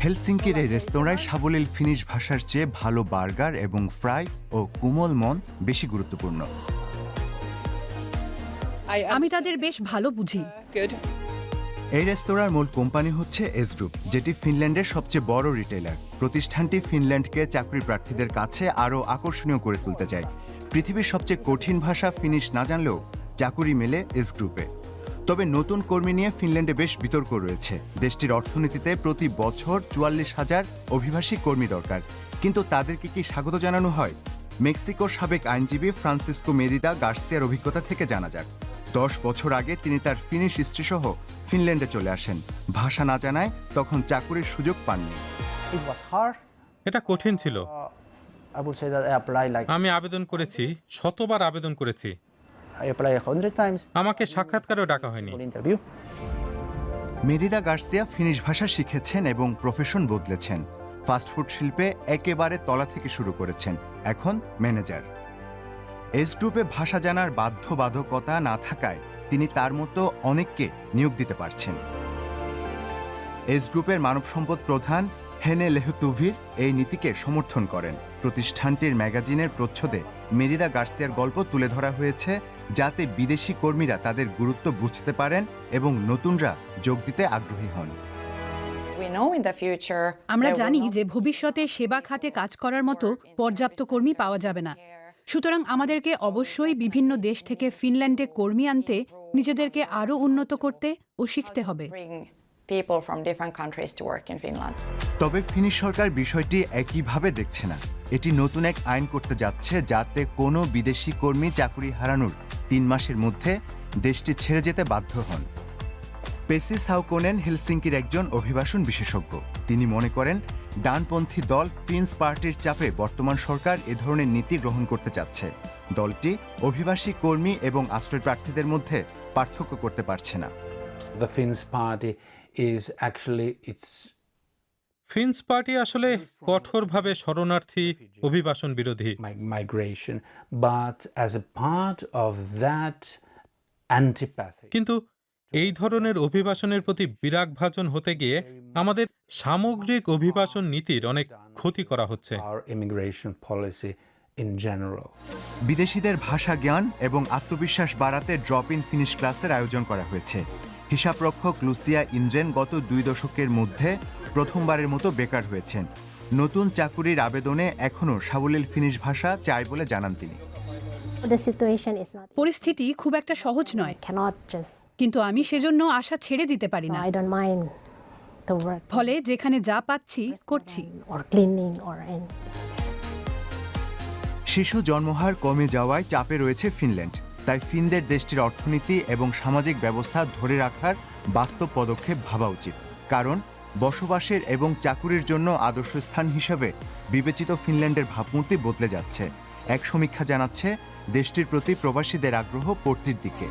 হেলসিঙ্কির এই রেস্তোরাঁয় সাবলীল ফিনিশ ভাষার চেয়ে ভালো বার্গার এবং ফ্রাই ও কোমল মন বেশি গুরুত্বপূর্ণ। আমি তাদের বেশ ভালো বুঝি। এই রেস্তোরাঁর মূল কোম্পানি হচ্ছে এস গ্রুপ, যেটি ফিনল্যান্ডের সবচেয়ে বড় রিটেইলার। প্রতিষ্ঠানটি ফিনল্যান্ডকে চাকরি প্রার্থীদের কাছে আরও আকর্ষণীয় করে তুলতে চায়। পৃথিবীর সবচেয়ে কঠিন ভাষা ফিনিশ না জানলেও চাকুরি মেলে এস গ্রুপে। তবে নতুন কর্মী নিয়ে ফিনল্যান্ডে বেশ বিতর্ক রয়েছে। দেশটির অর্থনীতিতে প্রতি বছর ৪৪,০০০ অভিবাসী কর্মী দরকার, কিন্তু তাদেরকে কি স্বাগত জানানো হয়? মেক্সিকোর সাবেক আইনজীবী ফ্রান্সিসকো মেরিদা গার্সিয়ার অভিজ্ঞতা থেকে জানা যাক। ১০ বছর আগে তিনি তার ফিনিশ স্ত্রীসহ ফিনল্যান্ডে চলে আসেন। ভাষা না জানায় তখন চাকুরির সুযোগ পাননি। এটা কঠিন ছিল। আমি আবেদন করেছি, শতবার আবেদন করেছি। আমাকে সাক্ষাৎকারেও ডাকা হয়নি। মেরিদা গার্সিয়া ফিনিশ ভাষা শিখেছেন এবং প্রফেশন বদলেছেন। ফাস্টফুড শিল্পে একেবারে তলা থেকে শুরু করেছেন, এখন ম্যানেজার। এস গ্রুপে ভাষা জানার বাধ্যবাধকতা না থাকায় তিনি তার মতো অনেককে নিয়োগ দিতে পারছেন। এস গ্রুপের মানব সম্পদ প্রধান হেনে লেহুতুভির এই নীতিকে সমর্থন করেন। প্রতিষ্ঠানটির ম্যাগাজিনের প্রচ্ছদে মেরিদা গার্সিয়ার গল্প তুলে ধরা হয়েছে, যাতে বিদেশি কর্মীরা তাদের গুরুত্ব বুঝতে পারেন এবং নতুনরা যোগ দিতে আগ্রহী হন। আমরা জানি যে ভবিষ্যতে সেবা খাতে কাজ করার মতো পর্যাপ্ত কর্মী পাওয়া যাবে না। সুতরাং আমাদেরকে অবশ্যই বিভিন্ন দেশ থেকে ফিনল্যান্ডে কর্মী আনতে, নিজেদেরকে আরও উন্নত করতে ও শিখতে হবে। তবে ফিনিশ সরকার বিষয়টি একইভাবে দেখছে না। এটি নতুন এক আইন করতে যাচ্ছে, যাতে কোনো বিদেশি কর্মী চাকরি হারানোর ৩ মাসের মধ্যে দেশটি ছেড়ে যেতে বাধ্য হন। পেসি সাউকোনেন হেলসিঙ্কির একজন অভিবাসন বিশেষজ্ঞ। তিনি মনে করেন, ডানপন্থী দল ফিন্স পার্টির চাপে বর্তমান সরকার এ ধরনের নীতি গ্রহণ করতে চাচ্ছে। দলটি অভিবাসী কর্মী এবং আশ্রয় প্রার্থীদের মধ্যে পার্থক্য করতে পারছে না। ফিন্স পার্টি আসলে কঠোরভাবে শরণার্থী, অভিবাসন বিরোধী। কিন্তু এই ধরনের অভিবাসনের প্রতি বিরাগভাজন হতে গিয়ে আমাদের সামগ্রিক অভিবাসন নীতির অনেক ক্ষতি করা হচ্ছে। বিদেশিদের ভাষা জ্ঞান এবং আত্মবিশ্বাস বাড়াতে ড্রপ ইন ফিনিশ ক্লাসের আয়োজন করা হয়েছে। হিসাবরক্ষক লুসিয়া ইন্দ্রেন গত ২ দশকের মধ্যে প্রথমবারের মতো বেকার হয়েছেন। নতুন চাকুরির আবেদনে এখনও সাবলীল ফিনিশ ভাষা চাই বলে জানান তিনি। পরিস্থিতি খুব একটা সহজ নয়, কিন্তু আমি সেজন্য আশা ছেড়ে দিতে পারি না। ফলে যেখানে যা পাচ্ছি করছি। শিশু জন্মহার কমে যাওয়ায় চাপে রয়েছে ফিনল্যান্ড। তাই ফিনদের দেশটির অর্থনীতি এবং সামাজিক ব্যবস্থা ধরে রাখার বাস্তব পদক্ষেপ ভাবা উচিত। কারণ বসবাসের এবং চাকুরির জন্য আদর্শ স্থান হিসেবে বিবেচিত ফিনল্যান্ডের ভাবমূর্তি বদলে যাচ্ছে। এক সমীক্ষা জানাচ্ছে, দেশটির প্রতি প্রবাসীদের আগ্রহ পড়তির দিকে।